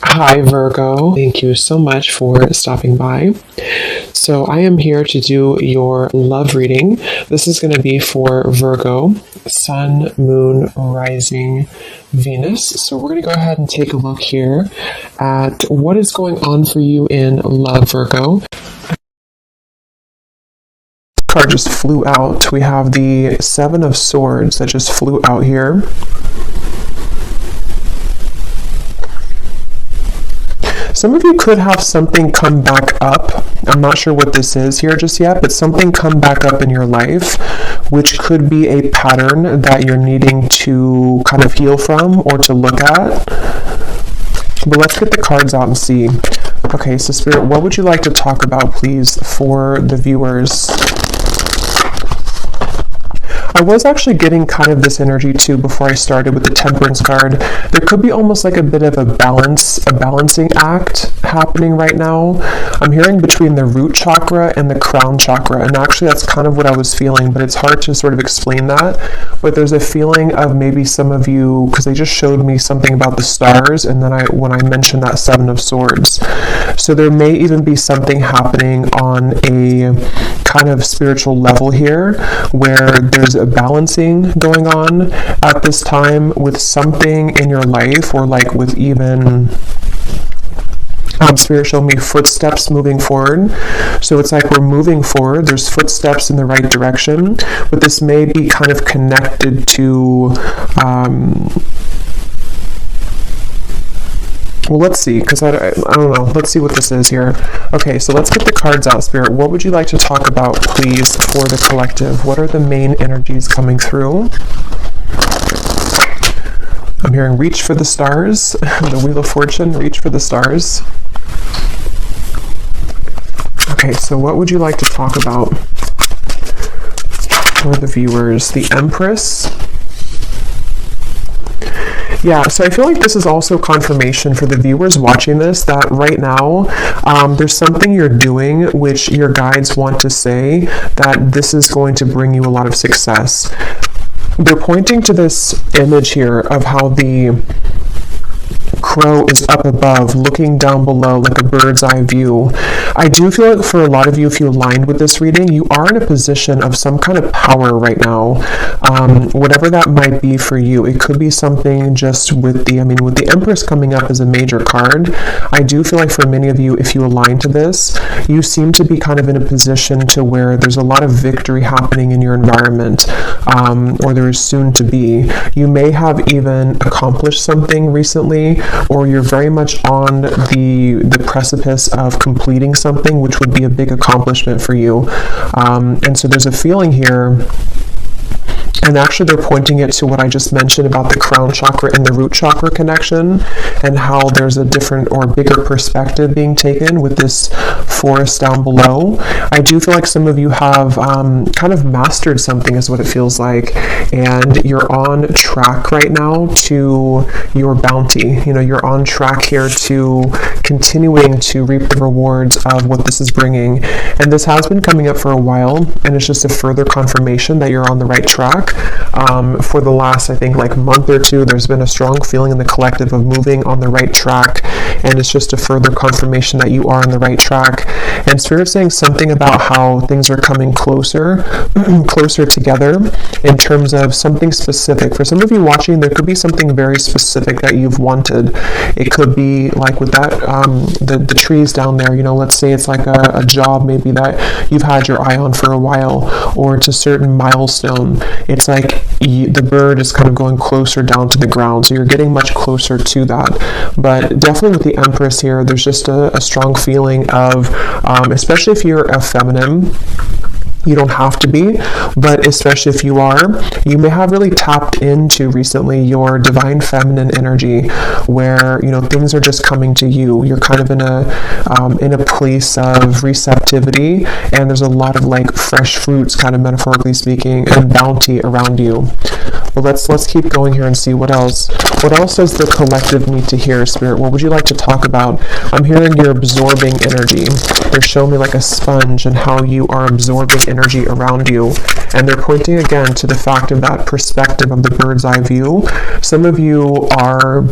Hi Virgo, thank you so much for stopping by. So I am here to do your love reading. This is going to be for Virgo, Sun, Moon, Rising, Venus. So we're going to go ahead and take a look here at what is going on for you in love, Virgo. Card just flew out. We have the Seven of Swords that just flew out here. Some of you could have something come back up. I'm not sure what this is here just yet, but something come back up in your life, which could be a pattern that you're needing to kind of heal from or to look at. But let's get the cards out and see. Okay, so Spirit, what would you like to talk about, please, for the viewers? I was actually getting kind of this energy too before I started with the Temperance card. There could be almost like a bit of a balancing act happening right now. I'm hearing between the root chakra and the crown chakra, and actually that's kind of what I was feeling, but it's hard to sort of explain that. But there's a feeling of maybe some of you, because they just showed me something about the stars, and then when I mentioned that Seven of Swords. So there may even be something happening on a kind of spiritual level here, where there's a balancing going on at this time with something in your life, or like with even Spirit showed me footsteps moving forward. So it's like we're moving forward, there's footsteps in the right direction, but this may be kind of connected to well, let's see, because I don't know. Let's see what this is here. Okay, so let's get the cards out, Spirit. What would you like to talk about, please, for the collective? What are the main energies coming through? I'm hearing reach for the stars. The Wheel of Fortune, reach for the stars. Okay, so what would you like to talk about for the viewers? The Empress. Yeah, so I feel like this is also confirmation for the viewers watching this that right now there's something you're doing which your guides want to say that this is going to bring you a lot of success. They're pointing to this image here of how the crow is up above, looking down below like a bird's eye view. I do feel like for a lot of you, if you aligned with this reading, you are in a position of some kind of power right now. Whatever that might be for you, it could be something just with the Empress coming up as a major card. I do feel like for many of you, if you align to this, you seem to be kind of in a position to where there's a lot of victory happening in your environment, or there is soon to be. You may have even accomplished something recently, or you're very much on the precipice of completing something, which would be a big accomplishment for you. And so there's a feeling here, and actually they're pointing it to what I just mentioned about the crown chakra and the root chakra connection, and how there's a different or bigger perspective being taken with this forest down below. I do feel like some of you have kind of mastered something is what it feels like, and you're on track right now to your bounty. You know, you're on track here to continuing to reap the rewards of what this is bringing. And this has been coming up for a while, and it's just a further confirmation that you're on the right track. For the last, I think, like month or two, there's been a strong feeling in the collective of moving on the right track, and it's just a further confirmation that you are on the right track. And Spirit's saying something about how things are coming closer together in terms of something specific. For some of you watching, there could be something very specific that you've wanted. It could be like with that, the trees down there, you know, let's say it's like a job maybe that you've had your eye on for a while, or it's a certain milestone. It's like the bird is kind of going closer down to the ground, so you're getting much closer to that. But definitely with the Empress here, there's just a strong feeling of, especially if you're a feminine, you don't have to be, but especially if you are, you may have really tapped into recently your divine feminine energy, where, you know, things are just coming to you. You're kind of in a place of receptivity, and there's a lot of like fresh fruits, kind of metaphorically speaking, and bounty around you. But let's keep going here and see what else. What else does the collective need to hear, Spirit? What would you like to talk about? I'm hearing you're absorbing energy. They're showing me like a sponge and how you are absorbing energy around you. And they're pointing again to the fact of that perspective of the bird's eye view. Some of you are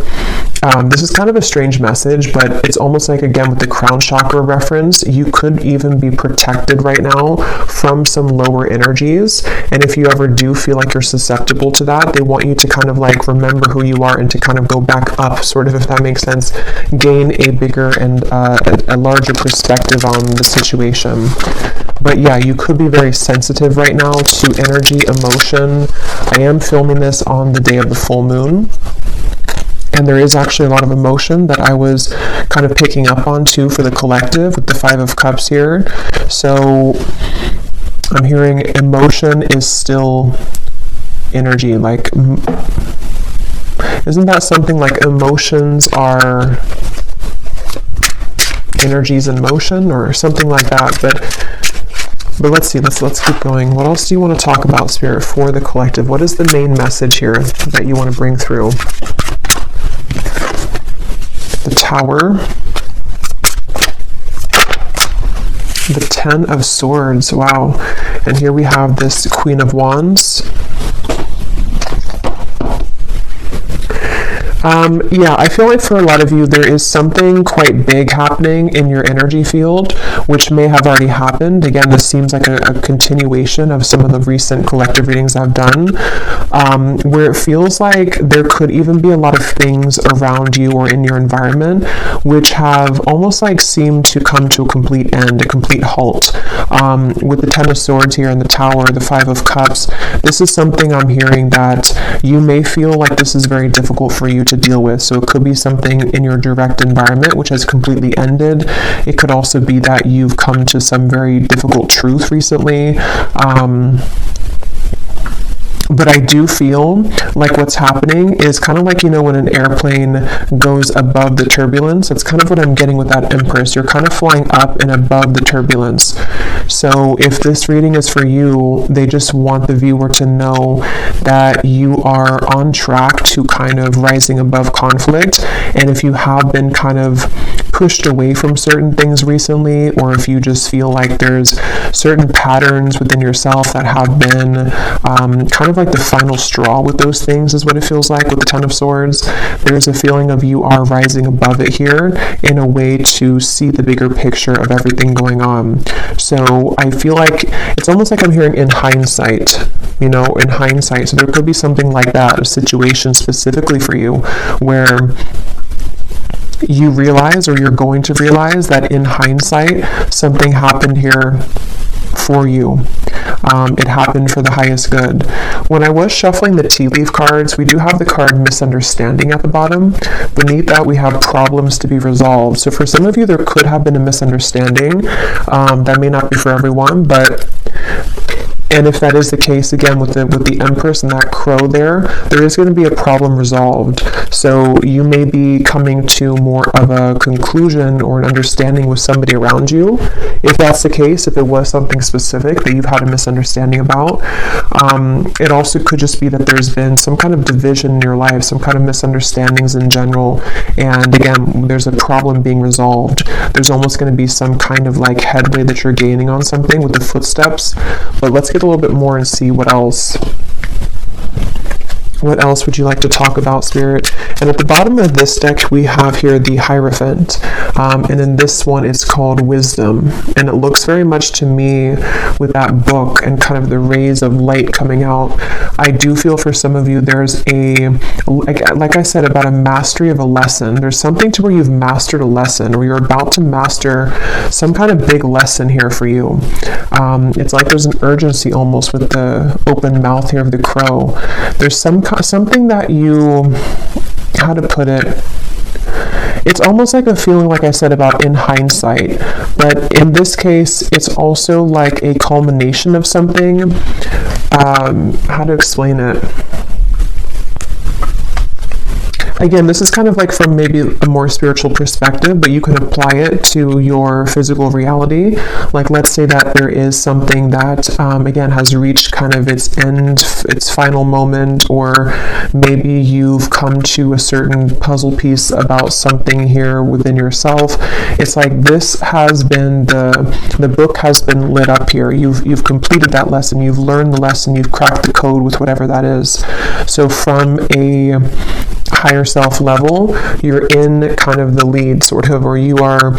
This is kind of a strange message, but it's almost like, again, with the crown chakra reference, you could even be protected right now from some lower energies. And if you ever do feel like you're susceptible to that, they want you to kind of like remember who you are and to kind of go back up, sort of, if that makes sense, gain a bigger and a larger perspective on the situation. But yeah, you could be very sensitive right now to energy, emotion. I am filming this on the day of the full moon, and there is actually a lot of emotion that I was kind of picking up on too for the collective with the Five of Cups here. So I'm hearing emotion is still energy. Like, isn't that something like emotions are energies in motion or something like that? But let's see, let's keep going. What else do you want to talk about, Spirit, for the collective? What is the main message here that you want to bring through? The Tower, the Ten of Swords, wow. And here we have this Queen of Wands. Yeah, I feel like for a lot of you, there is something quite big happening in your energy field, which may have already happened. Again, this seems like a continuation of some of the recent collective readings I've done, where it feels like there could even be a lot of things around you or in your environment, which have almost like seemed to come to a complete end, a complete halt. With the Ten of Swords here and the Tower, the Five of Cups, this is something I'm hearing that you may feel like this is very difficult for you to deal with. So it could be something in your direct environment which has completely ended. It could also be that you've come to some very difficult truth recently. But I do feel like what's happening is kind of like, you know, when an airplane goes above the turbulence. That's kind of what I'm getting with that Empress. You're kind of flying up and above the turbulence. So if this reading is for you, they just want the viewer to know that you are on track to kind of rising above conflict. And if you have been kind of pushed away from certain things recently, or if you just feel like there's certain patterns within yourself that have been kind of like the final straw with those things, is what it feels like with the Ten of Swords. There's a feeling of you are rising above it here in a way to see the bigger picture of everything going on. So I feel like it's almost like I'm hearing in hindsight, you know, in hindsight. So there could be something like that, a situation specifically for you where you realize, or you're going to realize, that in hindsight something happened here for you. It happened for the highest good. When I was shuffling the tea leaf cards, we do have the card misunderstanding at the bottom. Beneath that, we have problems to be resolved. So for some of you, there could have been a misunderstanding. That may not be for everyone, but and if that is the case, again, with the Empress and that crow there is going to be a problem resolved. So you may be coming to more of a conclusion or an understanding with somebody around you. If that's the case, if it was something specific that you've had a misunderstanding about, it also could just be that there's been some kind of division in your life, some kind of misunderstandings in general. And again, there's a problem being resolved. There's almost going to be some kind of like headway that you're gaining on something with the footsteps. But let's get a little bit more and see what else. What else would you like to talk about, Spirit? And at the bottom of this deck, we have here the Hierophant. And in this one, it's called Wisdom. And it looks very much to me with that book and kind of the rays of light coming out. I do feel for some of you, there's a, like I said, about a mastery of a lesson. There's something to where you've mastered a lesson, or you're about to master some kind of big lesson here for you. It's like there's an urgency almost with the open mouth here of the crow. There's something that you, how to put it, it's almost like a feeling, like I said, about in hindsight, but in this case, it's also like a culmination of something. How to explain it? Again, this is kind of like from maybe a more spiritual perspective, but you can apply it to your physical reality. Like, let's say that there is something that, again, has reached kind of its end, its final moment, or maybe you've come to a certain puzzle piece about something here within yourself. It's like this has been, the book has been lit up here. You've completed that lesson. You've learned the lesson. You've cracked the code with whatever that is. So from a higher self level, you're in kind of the lead, sort of, or you are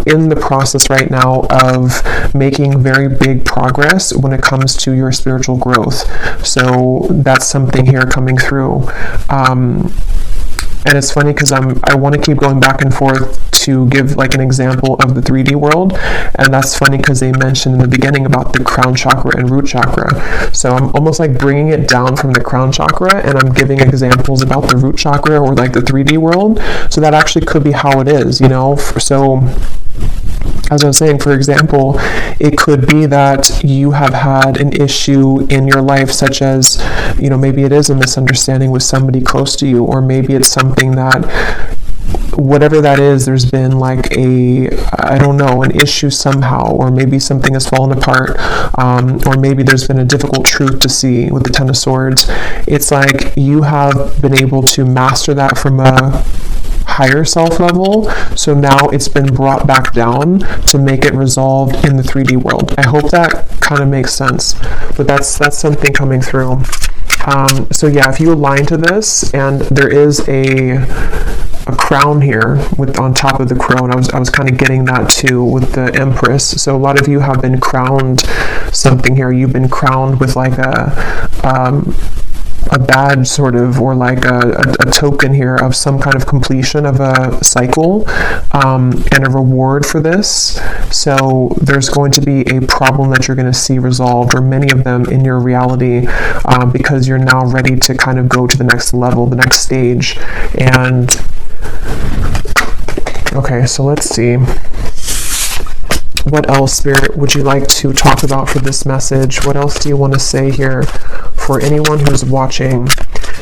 in the process right now of making very big progress when it comes to your spiritual growth. So that's something here coming through. And it's funny because I want to keep going back and forth to give like an example of the 3D world, and that's funny because they mentioned in the beginning about the crown chakra and root chakra. So I'm almost like bringing it down from the crown chakra, and I'm giving examples about the root chakra or like the 3D world. So that actually could be how it is, you know. So as I was saying, for example, it could be that you have had an issue in your life, such as, you know, maybe it is a misunderstanding with somebody close to you, or maybe it's something that, whatever that is, there's been like I don't know, an issue somehow, or maybe something has fallen apart, or maybe there's been a difficult truth to see with the Ten of Swords. It's like you have been able to master that from a higher self level, so now it's been brought back down to make it resolved in the 3D world. I hope that kind of makes sense, but that's something coming through. So yeah, if you align to this, and there is a crown here with on top of the crown, I was kind of getting that too with the Empress. So a lot of you have been crowned something here. You've been crowned with like a badge, sort of, or like a token here of some kind of completion of a cycle, and a reward for this. So there's going to be a problem that you're going to see resolved, or many of them in your reality, because you're now ready to kind of go to the next level, the next stage. And okay, so let's see. What else, Spirit, would you like to talk about for this message? What else do you want to say here for anyone who's watching?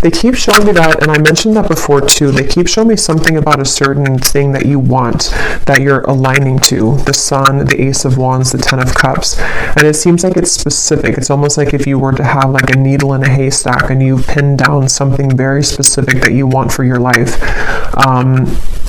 They keep showing me that, and I mentioned that before too, they keep showing me something about a certain thing that you want, that you're aligning to. The Sun, the Ace of Wands, the Ten of Cups. And it seems like it's specific. It's almost like if you were to have like a needle in a haystack and you pin down something very specific that you want for your life.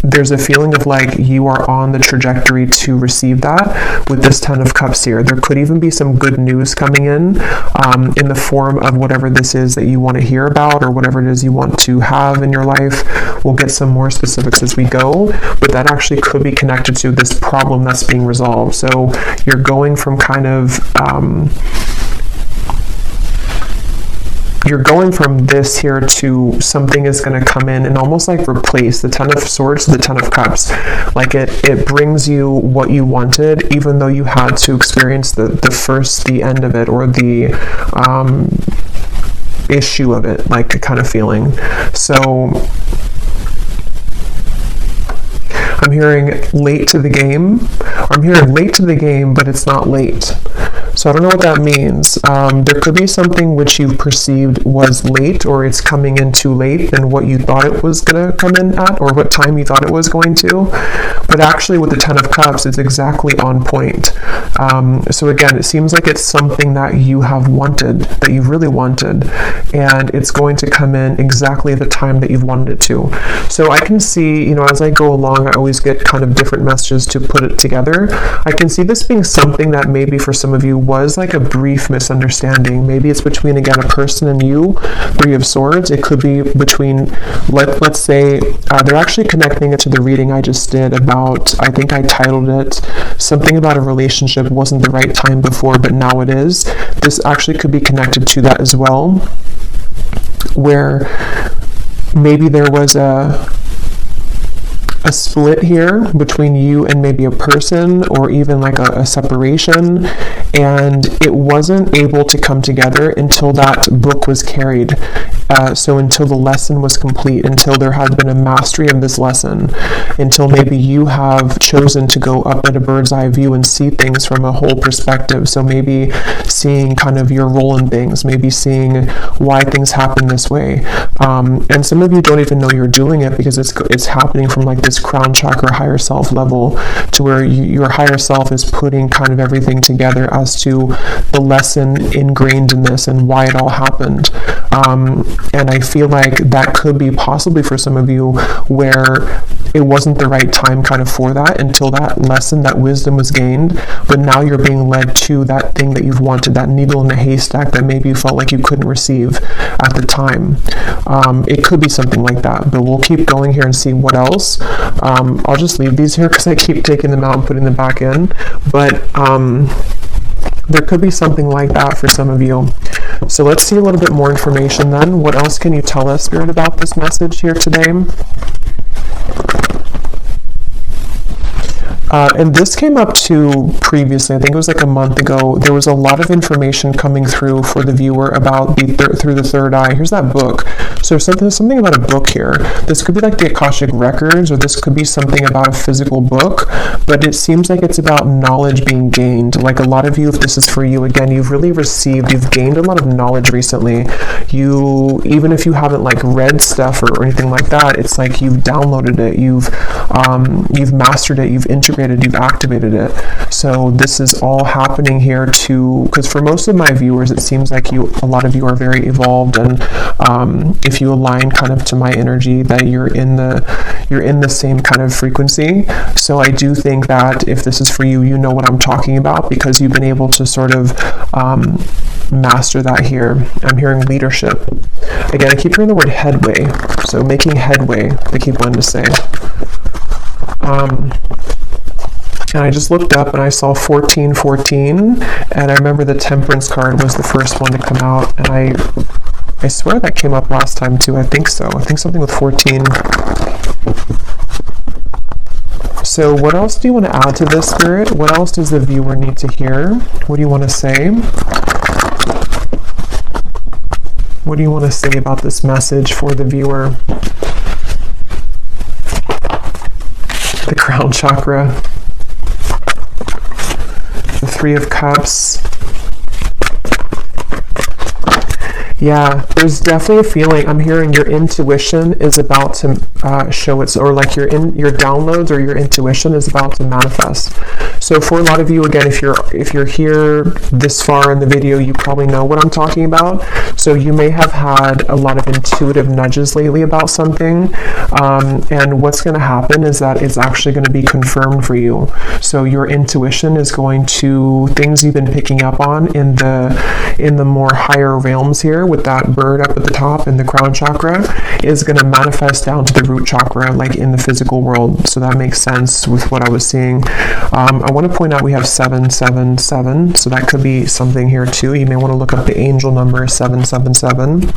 There's a feeling of like you are on the trajectory to receive that with this Ten of Cups here. There could even be some good news coming in the form of whatever this is that you want to hear about, or whatever it is you want to have in your life. We'll get some more specifics as we go, but that actually could be connected to this problem that's being resolved. So you're going from kind of you're going from this here to something is going to come in and almost like replace the Ten of Swords to the Ten of Cups. Like it brings you what you wanted, even though you had to experience the end of it, or the issue of it, like kind of feeling. So I'm hearing late to the game. I'm hearing late to the game, but it's not late. So I don't know what that means. There could be something which you perceived was late, or it's coming in too late than what you thought it was going to come in at, or what time you thought it was going to. But actually with the Ten of Cups, it's exactly on point. So again, it seems like it's something that you have wanted, that you really wanted, and it's going to come in exactly at the time that you've wanted it to. So I can see, you know, as I go along, I always get kind of different messages to put it together. I can see this being something that maybe for some of you was like a brief misunderstanding. Maybe it's between, again, a person and you, Three of Swords. It could be between, let's say, they're actually connecting it to the reading I just did about, I think I titled it something about a relationship wasn't the right time before, but now it is. This actually could be connected to that as well, where maybe there was a split here between you and maybe a person, or even like a separation, and it wasn't able to come together until that book was carried. So until the lesson was complete, until there had been a mastery of this lesson, until maybe you have chosen to go up at a bird's eye view and see things from a whole perspective. So maybe seeing kind of your role in things, maybe seeing why things happen this way. And some of you don't even know you're doing it, because it's happening from like this crown chakra higher self level, to where your higher self is putting kind of everything together as to the lesson ingrained in this and why it all happened. And I feel like that could be possibly for some of you where it wasn't the right time kind of for that until that lesson, that wisdom was gained, but now you're being led to that thing that you've wanted, that needle in the haystack that maybe you felt like you couldn't receive at the time. It could be something like that, but we'll keep going here and see what else. I'll just leave these here because I keep taking them out and putting them back in, but there could be something like that for some of you. So let's see a little bit more information then. What else can you tell us, Spirit, about this message here today? And this came up too previously. I think it was like a month ago. There was a lot of information coming through for the viewer about through the third eye. Here's that book. So something about a book here. This could be like the Akashic Records, or this could be something about a physical book, but it seems like it's about knowledge being gained. Like a lot of you, if this is for you, again, you've gained a lot of knowledge recently. Even if you haven't like read stuff or anything like that, it's like you've downloaded it, you've mastered it, you've integrated, you've activated it. So this is all happening here because for most of my viewers, it seems like a lot of you are very evolved, and if you align kind of to my energy, that you're in the same kind of frequency. So I do think that if this is for you, you know what I'm talking about because you've been able to sort of master that here. I'm hearing leadership. Again, I keep hearing the word headway. So making headway, I keep wanting to say. And I just looked up and I saw 1414, and I remember the Temperance card was the first one to come out, and I swear that came up last time too. I think so. I think something with 14. So what else do you want to add to this, Spirit? What else does the viewer need to hear? What do you want to say? What do you want to say about this message for the viewer? The crown chakra. The Three of Cups. Yeah, there's definitely a feeling. I'm hearing your intuition is about to show its, or like your downloads or your intuition is about to manifest. So for a lot of you, again, if you're here this far in the video, you probably know what I'm talking about. So you may have had a lot of intuitive nudges lately about something, and what's going to happen is that it's actually going to be confirmed for you. So your intuition is going to, things you've been picking up on in the more higher realms here, with that bird up at the top in the crown chakra, is going to manifest down to the root chakra, like in the physical world. So that makes sense with what I was seeing. I want to point out we have 777, so that could be something here too. You may want to look up the angel number 777.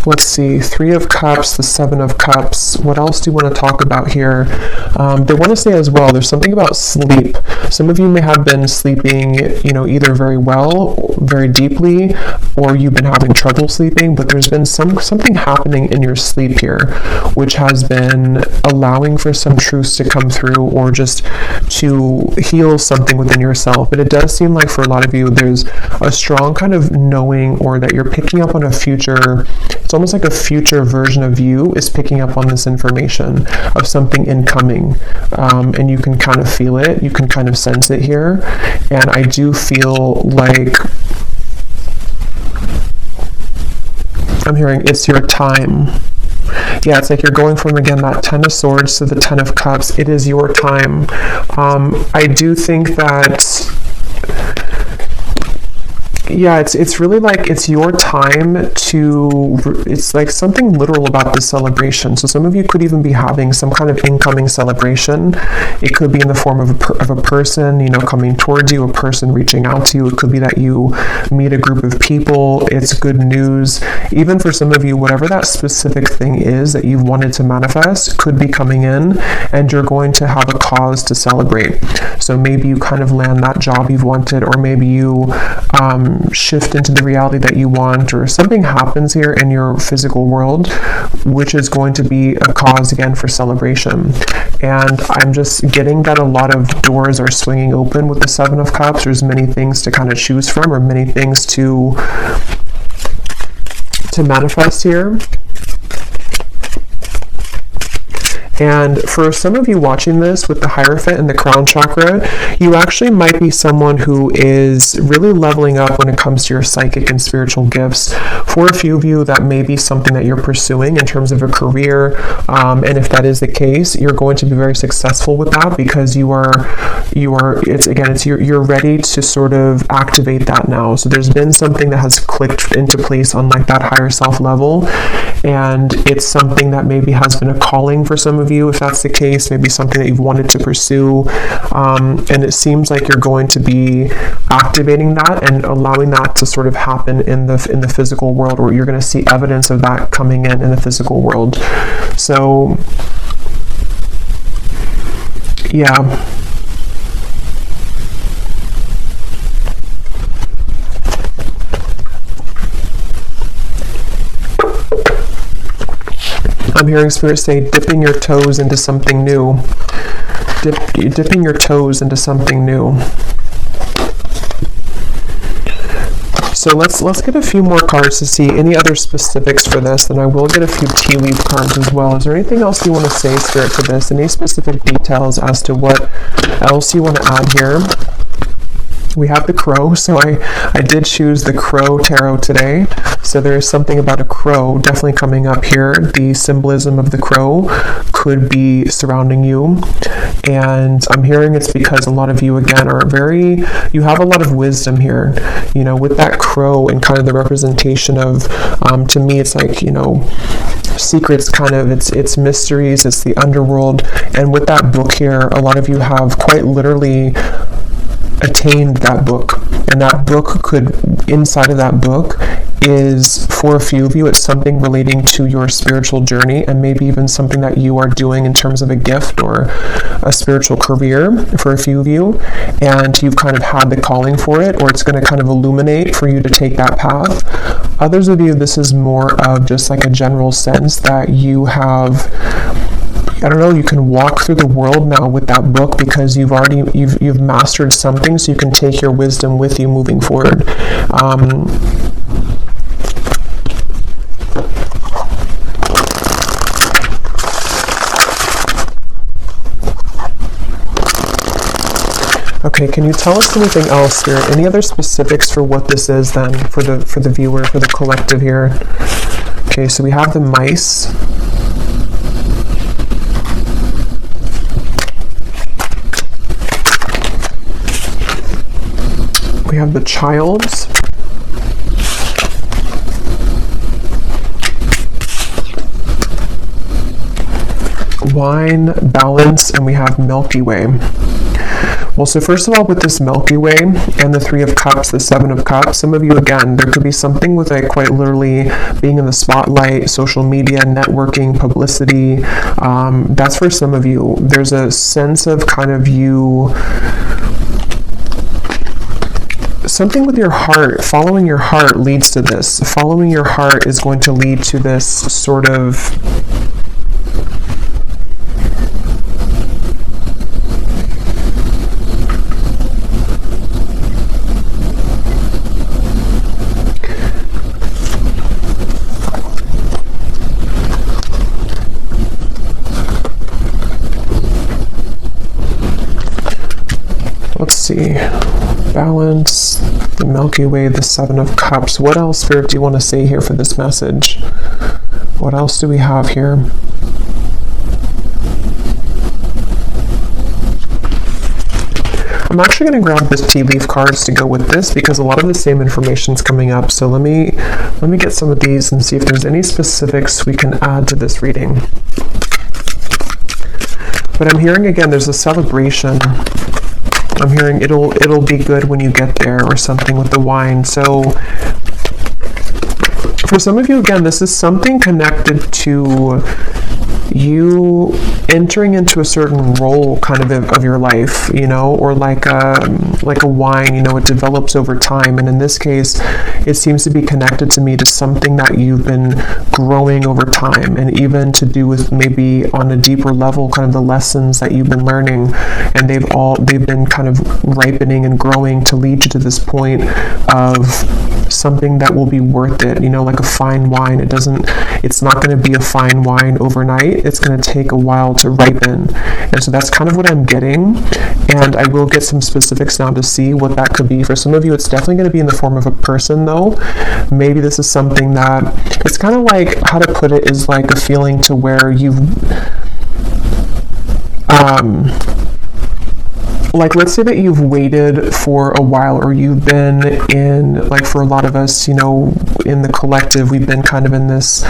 Let's see, Three of Cups, the Seven of Cups. What else do you want to talk about here? They want to say as well, there's something about sleep. Some of you may have been sleeping, either very well, very deeply, or you've been having trouble sleeping, but there's been something happening in your sleep here, which has been allowing for some truths to come through, or just to heal something within yourself. But it does seem like for a lot of you, there's a strong kind of knowing, or that you're picking up on a future. It's almost like a future version of you is picking up on this information of something incoming, and you can kind of feel it, you can kind of sense it here. And I do feel like I'm hearing it's your time. Yeah, it's like you're going from, again, that Ten of Swords to the Ten of Cups. It is your time. I do think that, yeah, it's really like it's your time it's like something literal about this celebration. So some of you could even be having some kind of incoming celebration. It could be in the form of a person, coming towards you, a person reaching out to you. It could be that you meet a group of people. It's good news. Even for some of you, whatever that specific thing is that you've wanted to manifest could be coming in, and you're going to have a cause to celebrate. So maybe you kind of land that job you've wanted, or maybe you shift into the reality that you want, or something happens here in your physical world which is going to be a cause again for celebration. And I'm just getting that a lot of doors are swinging open with the Seven of Cups. There's many things to kind of choose from, or many things to manifest here. And for some of you watching this with the Hierophant and the crown chakra, you actually might be someone who is really leveling up when it comes to your psychic and spiritual gifts. For a few of you, that may be something that you're pursuing in terms of a career. And if that is the case, you're going to be very successful with that because you're ready to sort of activate that now. So there's been something that has clicked into place on like that higher self level, and it's something that maybe has been a calling for some of you. If that's the case, maybe something that you've wanted to pursue, and it seems like you're going to be activating that and allowing that to sort of happen in the physical world, or you're going to see evidence of that coming in the physical world. So yeah. I'm hearing Spirit say, dipping your toes into something new. Dipping your toes into something new. So let's get a few more cards to see any other specifics for this, and I will get a few tea leaf cards as well. Is there anything else you want to say, Spirit, for this? Any specific details as to what else you want to add here? We have the crow, so I did choose the crow tarot today. So there is something about a crow definitely coming up here. The symbolism of the crow could be surrounding you. And I'm hearing it's because a lot of you, again, you have a lot of wisdom here. You know, with that crow and kind of the representation of, to me, it's like, you know, secrets, kind of, it's mysteries, it's the underworld. And with that book here, a lot of you have quite literally attained that book, and that book could, inside of that book is, for a few of you, it's something relating to your spiritual journey, and maybe even something that you are doing in terms of a gift or a spiritual career for a few of you, and you've kind of had the calling for it, or it's going to kind of illuminate for you to take that path. Others of you, this is more of just like a general sense that you have, I don't know, you can walk through the world now with that book because you've mastered something, so you can take your wisdom with you moving forward. Okay, can you tell us anything else, Spirit? Any other specifics for what this is then for the viewer, for the collective here? Okay, so we have the mice. We have the childs. Wine, balance, and we have Milky Way. Well, so first of all, with this Milky Way and the Three of Cups, the Seven of Cups, some of you, again, there could be something with like quite literally being in the spotlight, social media, networking, publicity. That's for some of you. There's a sense of kind of you, something with your heart, following your heart leads to this. Following your heart is going to lead to this sort of, let's see, balance, the Milky Way, the Seven of Cups. What else, Spirit, do you want to say here for this message? What else do we have here? I'm actually going to grab the tea leaf cards to go with this because a lot of the same information is coming up. So let me get some of these and see if there's any specifics we can add to this reading. But I'm hearing, again, there's a celebration. I'm hearing it'll be good when you get there, or something with the wine. So for some of you, again, this is something connected to you entering into a certain role kind of your life, you know, or like a wine, you know, it develops over time. And in this case, it seems to be connected to me to something that you've been growing over time, and even to do with maybe on a deeper level, kind of the lessons that you've been learning, and they've been kind of ripening and growing to lead you to this point of something that will be worth it, you know, like a fine wine. It's not going to be a fine wine overnight. It's going to take a while to ripen. And so that's kind of what I'm getting. And I will get some specifics now to see what that could be. For some of you, it's definitely going to be in the form of a person, though. Maybe this is something that, it's kind of like, how to put it, is like a feeling to where you've, like, let's say that you've waited for a while, or you've been in, like, for a lot of us, you know, in the collective, we've been kind of in this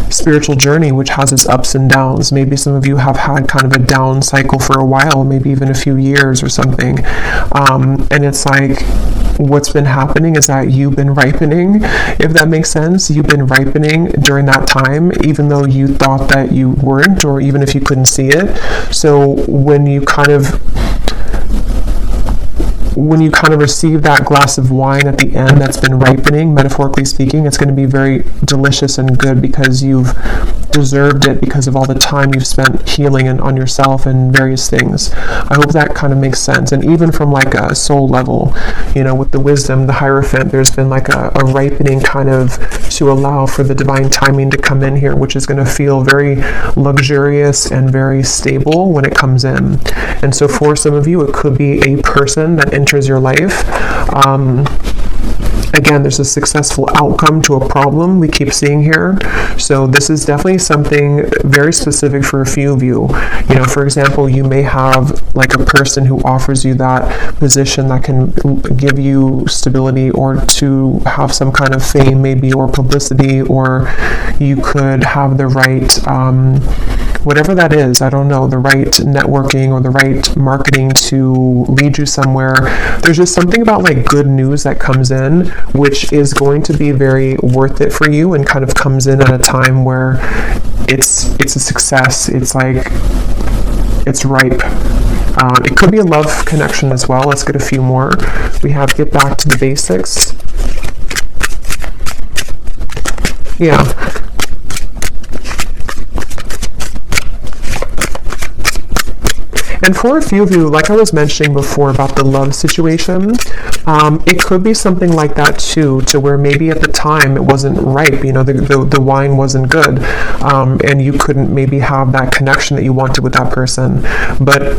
spiritual journey which has its ups and downs. Maybe some of you have had kind of a down cycle for a while, maybe even a few years or something, and it's like, what's been happening is that you've been ripening, if that makes sense. You've been ripening during that time, even though you thought that you weren't, or even if you couldn't see it. So when you kind of receive that glass of wine at the end that's been ripening, metaphorically speaking, it's going to be very delicious and good because you've deserved it, because of all the time you've spent healing and on yourself and various things. I hope that kind of makes sense. And even from like a soul level, you know, with the wisdom, the Hierophant, there's been like a ripening kind of to allow for the divine timing to come in here, which is going to feel very luxurious and very stable when it comes in. And so for some of you, it could be a person that enters your life. Again, there's a successful outcome to a problem we keep seeing here. So this is definitely something very specific for a few of you. You know, for example, you may have like a person who offers you that position that can give you stability, or to have some kind of fame maybe, or publicity, or you could have the right, whatever that is, I don't know, the right networking or the right marketing to lead you somewhere. There's just something about like good news that comes in, which is going to be very worth it for you, and kind of comes in at a time where it's a success. It's like, it's ripe. It could be a love connection as well. Let's get a few more. We have get back to the basics. Yeah. And for a few of you, like I was mentioning before about the love situation, it could be something like that too, to where maybe at the time it wasn't ripe, you know, the wine wasn't good, and you couldn't maybe have that connection that you wanted with that person. But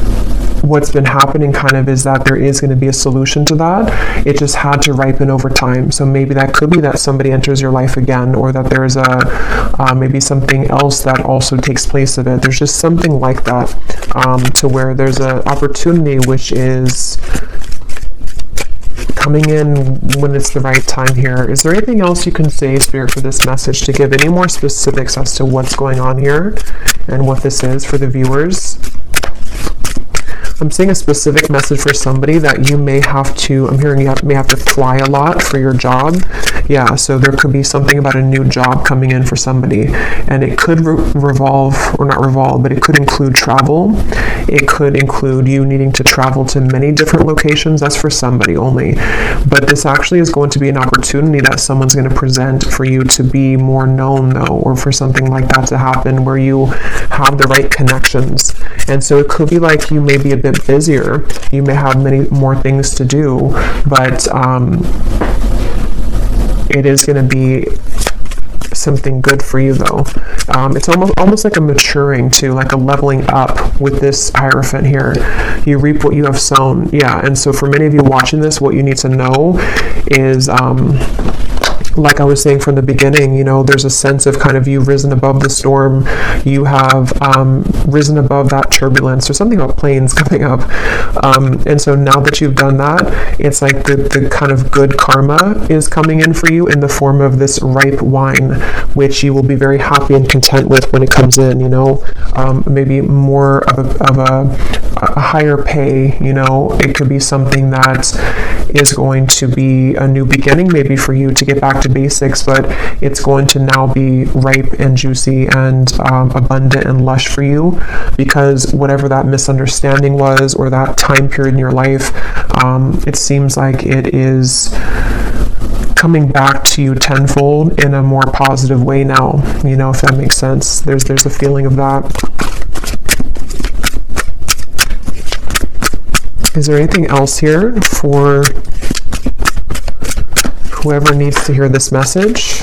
what's been happening kind of is that there is going to be a solution to that. It just had to ripen over time. So maybe that could be that somebody enters your life again, or that there's a maybe something else that also takes place of it. There's just something like that, to where there's an opportunity which is coming in when it's the right time here. Is there anything else you can say, Spirit, for this message, to give any more specifics as to what's going on here and what this is for the viewers? I'm seeing a specific message for somebody that you may have to, I'm hearing you may have to fly a lot for your job. Yeah, so there could be something about a new job coming in for somebody, and it could revolve, or not revolve, but it could include travel. It could include you needing to travel to many different locations. That's for somebody only. But this actually is going to be an opportunity that someone's going to present for you to be more known, though, or for something like that to happen where you have the right connections. And so it could be like you may be a bit busier, you may have many more things to do, but it is going to be something good for you, though. It's almost like a maturing too, like a leveling up with this Hierophant here. You reap what you have sown. Yeah, and so for many of you watching this, what you need to know is, like I was saying from the beginning, you know, there's a sense of kind of you risen above the storm. You have risen above that turbulence, or something about planes coming up. And so now that you've done that, it's like the kind of good karma is coming in for you in the form of this ripe wine, which you will be very happy and content with when it comes in, you know. Maybe more of a higher pay, you know. It could be something that is going to be a new beginning maybe for you to get back to basics, but it's going to now be ripe and juicy and abundant and lush for you, because whatever that misunderstanding was, or that time period in your life, it seems like it is coming back to you tenfold in a more positive way now, you know, if that makes sense. There's a feeling of that. Is there anything else here for whoever needs to hear this message.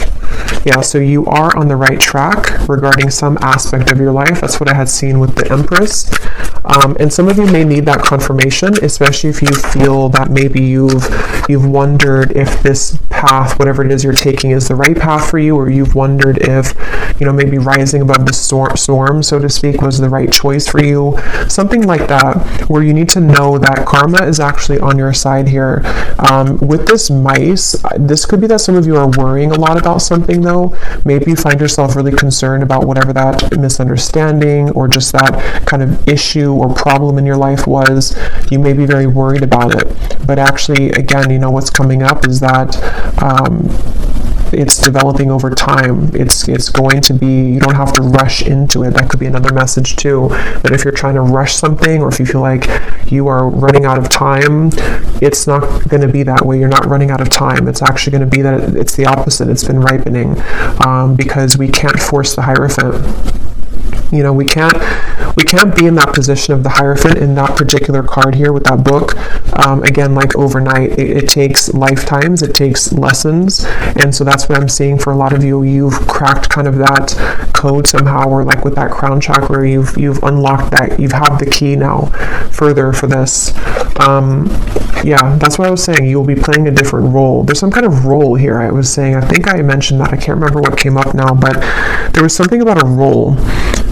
Yeah, so you are on the right track regarding some aspect of your life. That's what I had seen with the Empress. And some of you may need that confirmation, especially if you feel that maybe you've wondered if this path, whatever it is you're taking, is the right path for you, or you've wondered if, maybe rising above the storm, so to speak, was the right choice for you. Something like that, where you need to know that karma is actually on your side here. With this mice, this could be that some of you are worrying a lot about something, though. Maybe you find yourself really concerned about whatever that misunderstanding or just that kind of issue or problem in your life was. You may be very worried about it. But actually, again, what's coming up is that it's developing over time. It's going to be, you don't have to rush into it. That could be another message too, that if you're trying to rush something, or if you feel like you are running out of time, it's not going to be that way. You're not running out of time. It's actually going to be that it's the opposite. It's been ripening, because we can't force the Hierophant. We can't be in that position of the Hierophant in that particular card here with that book. Again, like overnight, it takes lifetimes, it takes lessons. And so that's what I'm seeing for a lot of you. You've cracked kind of that code somehow, or like with that crown chakra, you've unlocked that. You've had the key now further for this. Yeah, that's what I was saying. You'll be playing a different role. There's some kind of role here. I was saying, I think I mentioned that. I can't remember what came up now, but there was something about a role.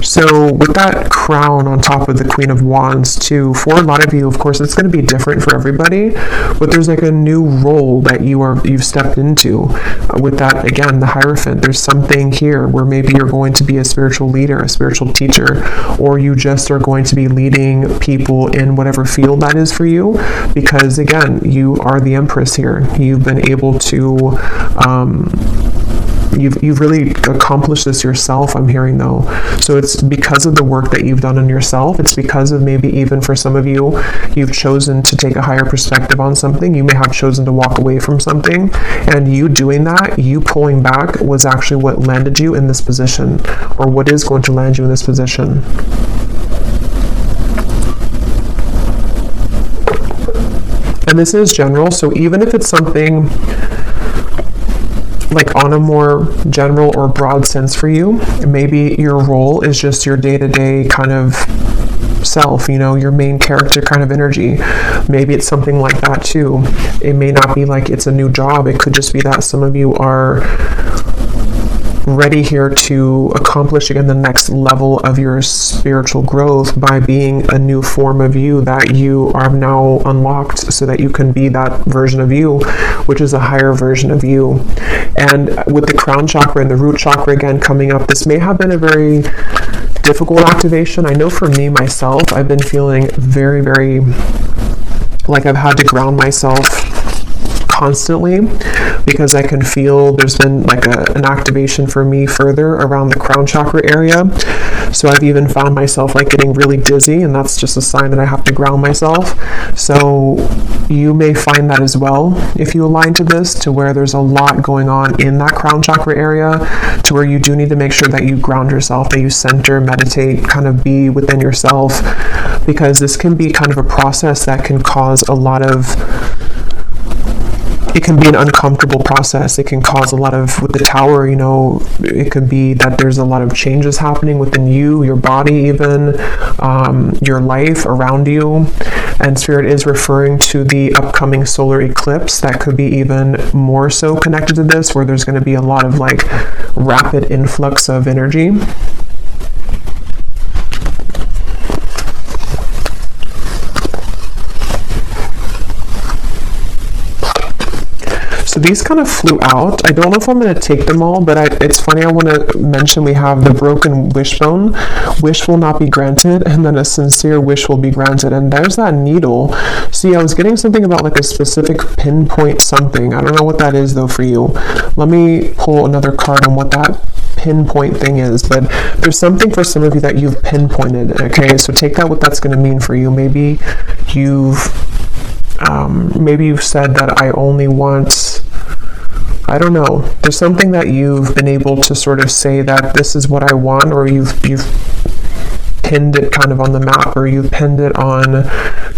So with that crown on top of the Queen of Wands too, for a lot of you, of course, it's going to be different for everybody, but there's like a new role that you've stepped into. With that, again, the Hierophant, there's something here where maybe you're going to be a spiritual leader, a spiritual teacher, or you just are going to be leading people in whatever field that is for you, because again, you are the Empress here. You've been able to You've really accomplished this yourself, I'm hearing, though. So it's because of the work that you've done on yourself. It's because of maybe even for some of you, you've chosen to take a higher perspective on something. You may have chosen to walk away from something, and you doing that, you pulling back, was actually what landed you in this position, or what is going to land you in this position. And this is general, so even if it's something like on a more general or broad sense for you, maybe your role is just your day-to-day kind of self, your main character kind of energy. Maybe it's something like that too. It may not be like it's a new job. It could just be that some of you are ready here to accomplish again the next level of your spiritual growth by being a new form of you that you are now unlocked, so that you can be that version of you, which is a higher version of you. And with the crown chakra and the root chakra again coming up, this may have been a very difficult activation. I know for me, myself, I've been feeling very, very like I've had to ground myself constantly, because I can feel there's been like an activation for me further around the crown chakra area. So I've even found myself like getting really dizzy, and that's just a sign that I have to ground myself. So you may find that as well if you align to this, to where there's a lot going on in that crown chakra area, to where you do need to make sure that you ground yourself, that you center, meditate, kind of be within yourself, because this can be kind of a process that can cause a lot of, it can be an uncomfortable process. It can cause a lot of, with the tower, it could be that there's a lot of changes happening within you, your body even, your life around you. And Spirit is referring to the upcoming solar eclipse that could be even more so connected to this, where there's going to be a lot of like rapid influx of energy. So these kind of flew out. I don't know if I'm going to take them all, but it's funny, I want to mention we have the broken wishbone. Wish will not be granted, and then a sincere wish will be granted. And there's that needle. See, I was getting something about like a specific pinpoint something. I don't know what that is though for you. Let me pull another card on what that pinpoint thing is, but there's something for some of you that you've pinpointed. Okay, so take that what that's going to mean for you. Maybe you've said that I only want, I don't know, there's something that you've been able to sort of say that this is what I want, or you've pinned it kind of on the map, or you've pinned it on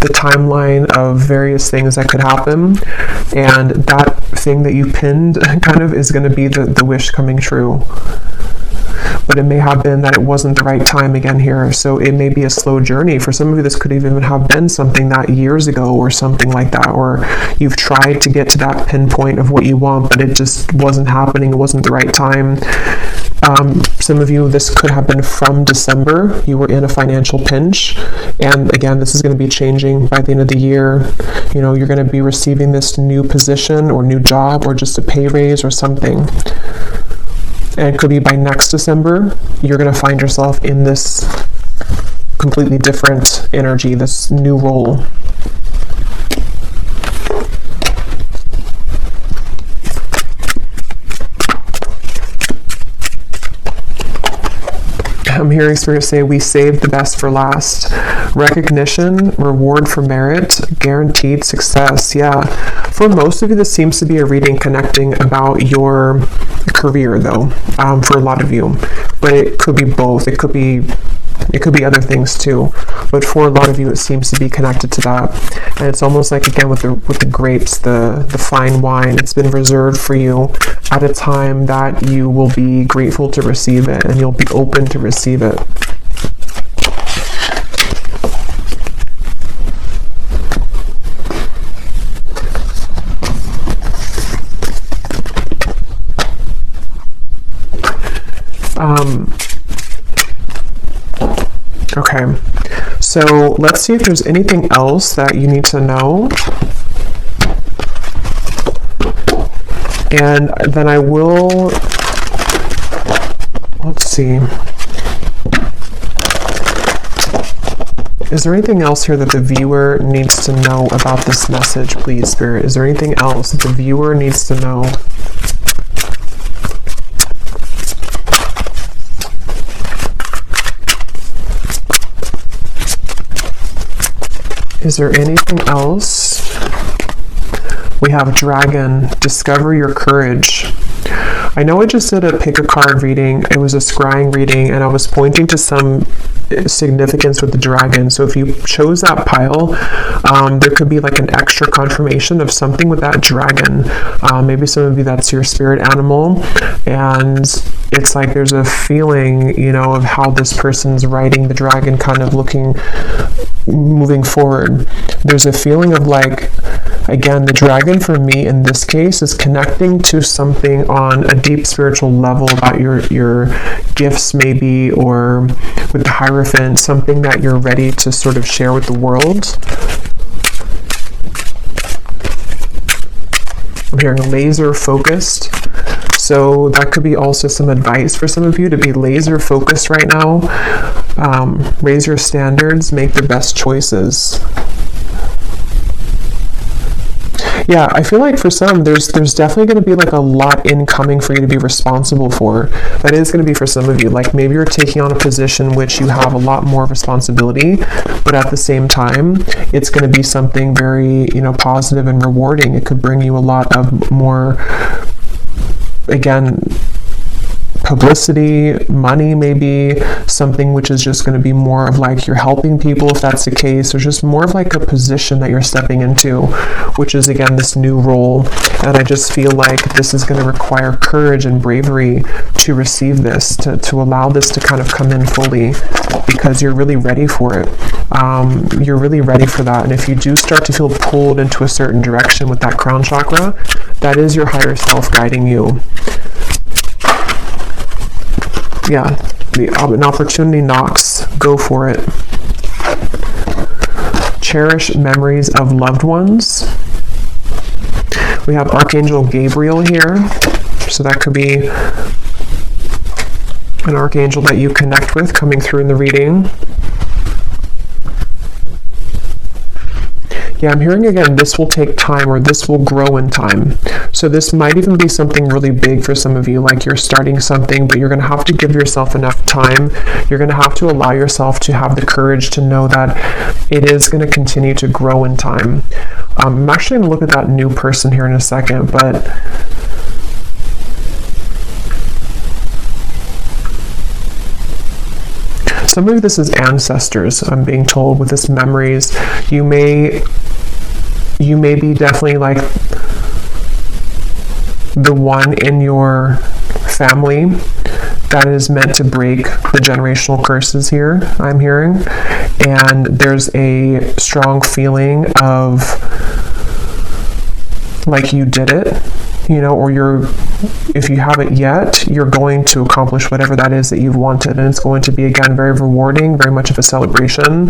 the timeline of various things that could happen, and that thing that you pinned kind of is going to be the wish coming true. But it may have been that it wasn't the right time again here, so it may be a slow journey. For some of you, this could even have been something that years ago or something like that, or you've tried to get to that pinpoint of what you want, but it just wasn't happening, it wasn't the right time. Some of you, this could have been from December. You were in a financial pinch, and again, this is going to be changing by the end of the year. You know, you're going to be receiving this new position or new job or just a pay raise or something. And it could be by next December, you're going to find yourself in this completely different energy, this new role. I'm hearing Spirit say, we saved the best for last. Recognition, reward for merit, guaranteed success. Yeah. For most of you, this seems to be a reading connecting about your career, though, for a lot of you. But it could be both. It could be other things too, but for a lot of you it seems to be connected to that. And it's almost like, again, with the grapes, the fine wine, it's been reserved for you at a time that you will be grateful to receive it, and you'll be open to receive it. Okay, so let's see if there's anything else that you need to know. And then I will, let's see. Is there anything else here that the viewer needs to know about this message, please, Spirit? Is there anything else that the viewer needs to know? Is there anything else? We have Dragon, discover your courage. I know I just did a pick a card reading. It was a scrying reading, and I was pointing to some significance with the dragon. So if you chose that pile, there could be like an extra confirmation of something with that dragon. Maybe some of you, that's your spirit animal, and it's like there's a feeling, you know, of how this person's riding the dragon, kind of moving forward. There's a feeling of like, again, the dragon for me in this case is connecting to something on a deep spiritual level about your gifts maybe, or with the Hierophant, something that you're ready to sort of share with the world. I'm hearing laser focused. So that could be also some advice for some of you to be laser focused right now. Raise your standards, make the best choices. Yeah, I feel like for some, there's definitely going to be like a lot incoming for you to be responsible for. That is going to be for some of you. Like maybe you're taking on a position which you have a lot more responsibility, but at the same time, it's going to be something very, you know, positive and rewarding. It could bring you a lot of more, again, publicity, money, maybe something which is just going to be more of like you're helping people, if that's the case, or just more of like a position that you're stepping into, which is again this new role. And I just feel like this is going to require courage and bravery to receive this, to allow this to kind of come in fully, because you're really ready for it. You're really ready for that. And if you do start to feel pulled into a certain direction with that crown chakra, that is your higher self guiding you. Yeah, an opportunity knocks. Go for it. Cherish memories of loved ones. We have Archangel Gabriel here. So that could be an archangel that you connect with coming through in the reading. Yeah, I'm hearing again, this will take time, or this will grow in time. So this might even be something really big for some of you, like you're starting something, but you're going to have to give yourself enough time. You're going to have to allow yourself to have the courage to know that it is going to continue to grow in time. I'm actually going to look at that new person here in a second, but some of this is ancestors, I'm being told, with this memories. You may be definitely like the one in your family that is meant to break the generational curses here, I'm hearing. And there's a strong feeling of like you did it, you know, or if you haven't yet, you're going to accomplish whatever that is that you've wanted. And it's going to be, again, very rewarding, very much of a celebration.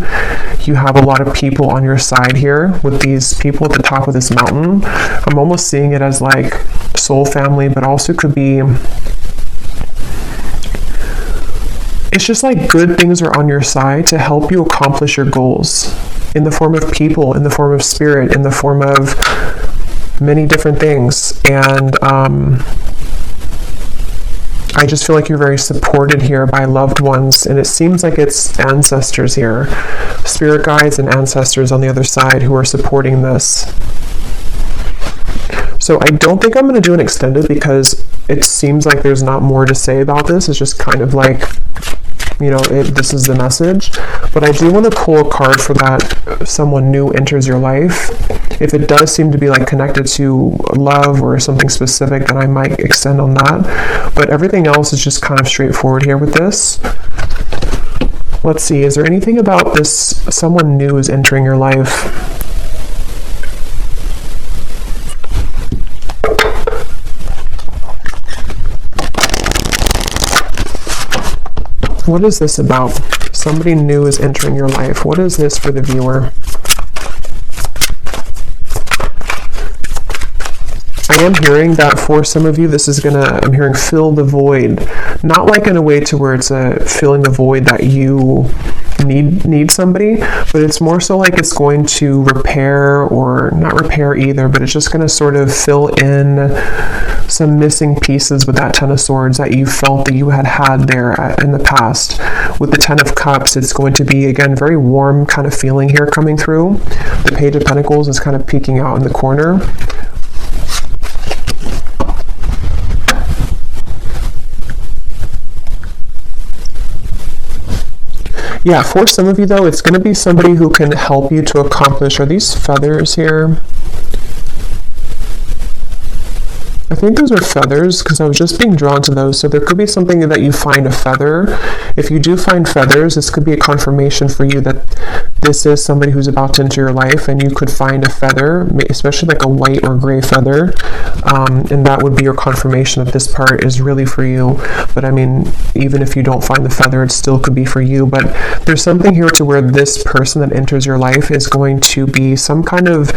You have a lot of people on your side here with these people at the top of this mountain. I'm almost seeing it as like soul family, but also could be, it's just like good things are on your side to help you accomplish your goals in the form of people, in the form of spirit, in the form of many different things. And I just feel like you're very supported here by loved ones, and it seems like it's ancestors here, spirit guides and ancestors on the other side who are supporting this. So I don't think I'm going to do an extended because it seems like there's not more to say about this. It's just kind of like, you know, this is the message. But I do want to pull a card for that someone new enters your life. If it does seem to be like connected to love or something specific, then I might extend on that. But everything else is just kind of straightforward here with this. Let's see, is there anything about this someone new is entering your life? What is this about? Somebody new is entering your life. What is this for the viewer? I am hearing that for some of you, this is gonna, I'm hearing fill the void. Not like in a way to where it's filling the void that you need somebody, but it's more so like it's going to repair, or not repair either, but it's just going to sort of fill in some missing pieces with that Ten of Swords that you felt that you had there in the past. With the Ten of Cups, it's going to be, again, very warm kind of feeling here coming through. The Page of Pentacles is kind of peeking out in the corner. Yeah, for some of you though, it's going to be somebody who can help you to accomplish, are these feathers here? I think those are feathers because I was just being drawn to those. So there could be something that you find a feather. If you do find feathers, this could be a confirmation for you that this is somebody who's about to enter your life, and you could find a feather, especially like a white or gray feather. And that would be your confirmation that this part is really for you. But I mean, even if you don't find the feather, it still could be for you. But there's something here to where this person that enters your life is going to be some kind of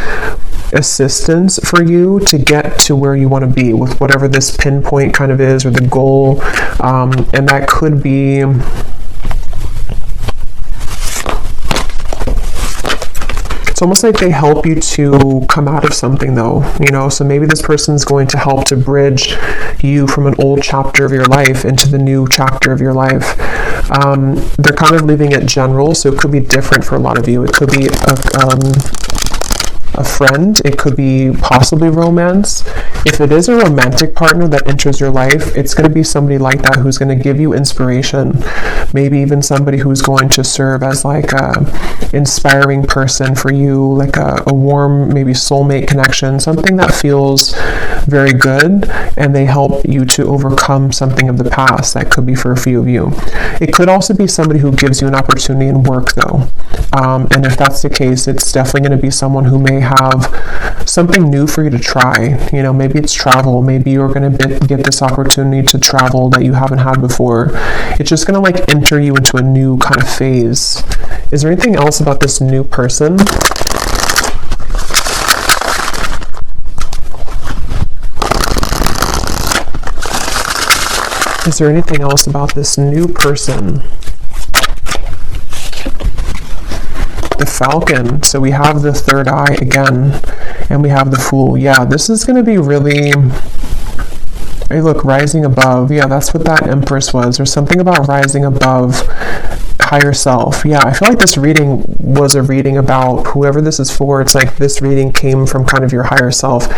assistance for you to get to where you want to be with whatever this pinpoint kind of is, or the goal. And that could be, it's almost like they help you to come out of something though, you know, so maybe this person's going to help to bridge you from an old chapter of your life into the new chapter of your life. They're kind of leaving it general, so it could be different for a lot of you. It could be a friend, it could be possibly romance. If it is a romantic partner that enters your life, it's going to be somebody like that who's going to give you inspiration. Maybe even somebody who's going to serve as like a inspiring person for you, like a warm, maybe soulmate connection, something that feels very good, and they help you to overcome something of the past. That could be for a few of you. It could also be somebody who gives you an opportunity in work though. And if that's the case, it's definitely going to be someone who may have something new for you to try. You know, maybe it's travel. Maybe you're going to get this opportunity to travel that you haven't had before. It's just going to like enter you into a new kind of phase. Is there anything else about this new person? Is there anything else about this new person? The Falcon. So we have the third eye again, and we have the Fool. Yeah, this is going to be really, hey look, rising above. Yeah, that's what that Empress was. There's something about rising above higher self. Yeah, I feel like this reading was a reading about whoever this is for. It's like this reading came from kind of your higher self,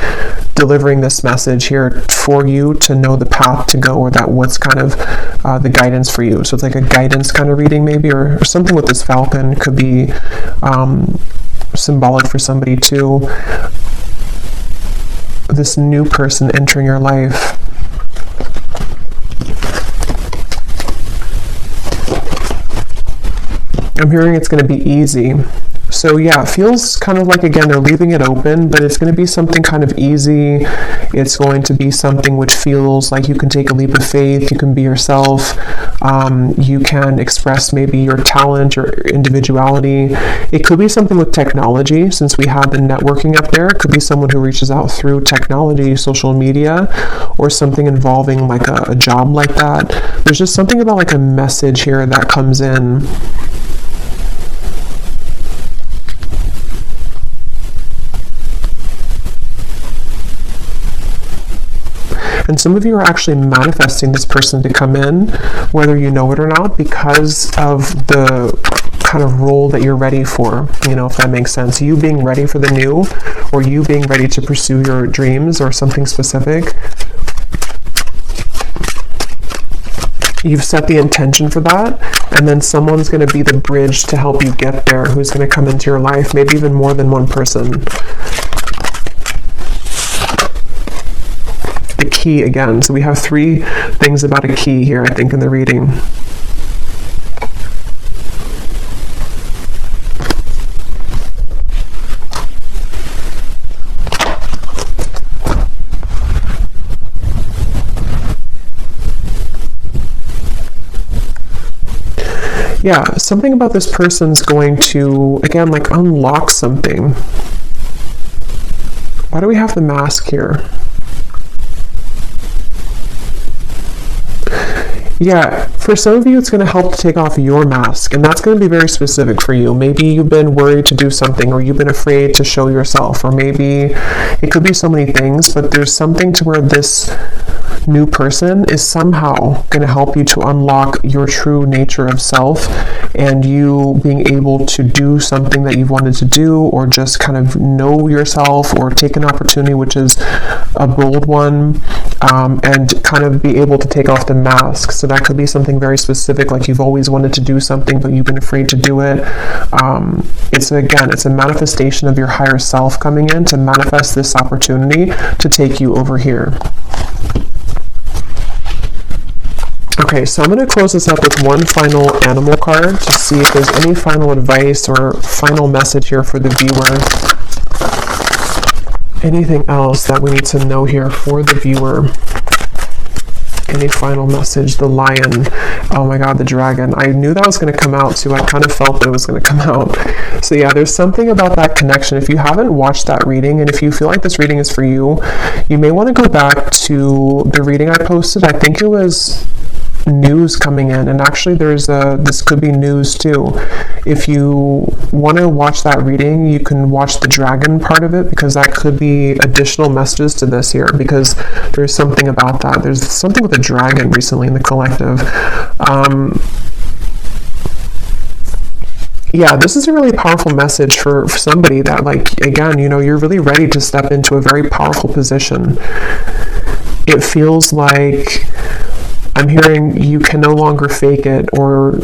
delivering this message here for you to know the path to go, or that what's kind of the guidance for you. So it's like a guidance kind of reading maybe, or something with this falcon could be symbolic for somebody too. This new person entering your life. I'm hearing it's going to be easy. So yeah, it feels kind of like, again, they're leaving it open, but it's going to be something kind of easy. It's going to be something which feels like you can take a leap of faith. You can be yourself. You can express maybe your talent or individuality. It could be something with technology, since we have the networking up there. It could be someone who reaches out through technology, social media, or something involving like a job like that. There's just something about like a message here that comes in. And some of you are actually manifesting this person to come in, whether you know it or not, because of the kind of role that you're ready for, you know, if that makes sense. You being ready for the new, or you being ready to pursue your dreams or something specific. You've set the intention for that, and then someone's going to be the bridge to help you get there, who's going to come into your life, maybe even more than one person. The key again. So we have 3 things about a key here, I think, in the reading. Yeah, something about this person's going to, again, like unlock something. Why do we have the mask here? Yeah, for some of you, it's going to help to take off your mask, and that's going to be very specific for you. Maybe you've been worried to do something, or you've been afraid to show yourself, or maybe it could be so many things, but there's something to where this new person is somehow going to help you to unlock your true nature of self, and you being able to do something that you've wanted to do, or just kind of know yourself, or take an opportunity which is a bold one, and kind of be able to take off the mask. So that could be something very specific, like you've always wanted to do something but you've been afraid to do it. It's a manifestation of your higher self coming in to manifest this opportunity to take you over here. Okay, so I'm going to close this up with one final animal card to see if there's any final advice or final message here for the viewer. Anything else that we need to know here for the viewer? Any final message? The lion. Oh my god, the dragon. I knew that was going to come out too. I kind of felt that it was going to come out. So yeah, there's something about that connection. If you haven't watched that reading, and if you feel like this reading is for you, you may want to go back to the reading I posted. I think it was news coming in, and actually this could be news too. If you want to watch that reading, you can watch the dragon part of it, because that could be additional messages to this here, because there's something about that. There's something with the dragon recently in the collective. Yeah, this is a really powerful message for somebody that, like, again, you know, you're really ready to step into a very powerful position. It feels like I'm hearing you can no longer fake it, or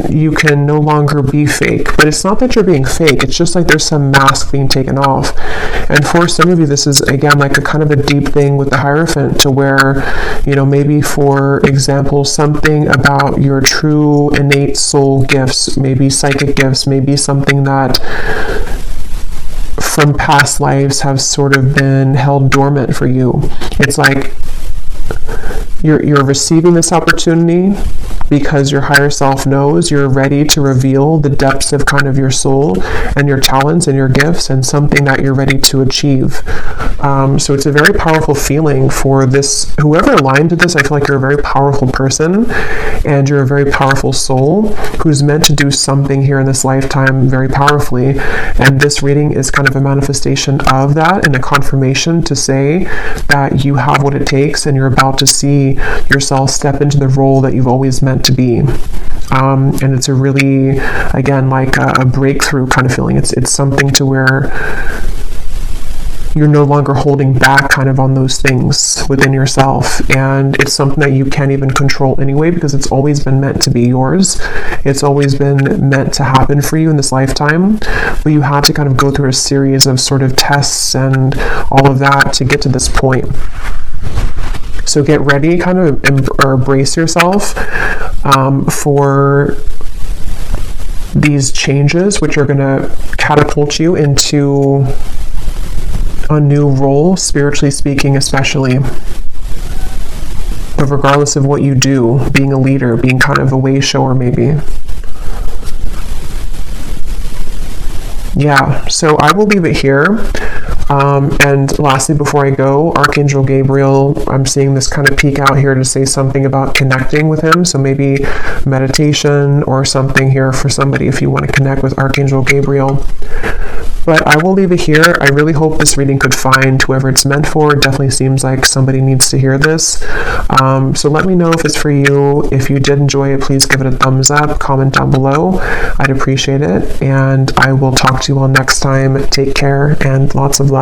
you can no longer be fake. But it's not that you're being fake. It's just like there's some mask being taken off. And for some of you, this is, again, like a kind of a deep thing with the Hierophant, to where, you know, maybe, for example, something about your true innate soul gifts, maybe psychic gifts, maybe something that from past lives have sort of been held dormant for you. It's like you're receiving this opportunity because your higher self knows you're ready to reveal the depths of kind of your soul and your talents and your gifts, and something that you're ready to achieve. So it's a very powerful feeling for this, whoever aligned to this. I feel like you're a very powerful person, and you're a very powerful soul who's meant to do something here in this lifetime very powerfully. And this reading is kind of a manifestation of that, and a confirmation to say that you have what it takes, and you're about to see yourself step into the role that you've always meant to be. And it's a really, again, like a breakthrough kind of feeling. It's something to where you're no longer holding back kind of on those things within yourself. And it's something that you can't even control anyway, because it's always been meant to be yours. It's always been meant to happen for you in this lifetime. But you had to kind of go through a series of sort of tests and all of that to get to this point. So get ready, kind of embrace yourself for these changes, which are going to catapult you into a new role, spiritually speaking, especially. But regardless of what you do, being a leader, being kind of a way shower maybe. Yeah, so I will leave it here. And lastly, before I go, Archangel Gabriel, I'm seeing this kind of peek out here to say something about connecting with him. So maybe meditation or something here for somebody if you want to connect with Archangel Gabriel. But I will leave it here. I really hope this reading could find whoever it's meant for. It definitely seems like somebody needs to hear this. So let me know if it's for you. If you did enjoy it, please give it a thumbs up, comment down below. I'd appreciate it. And I will talk to you all next time. Take care and lots of love.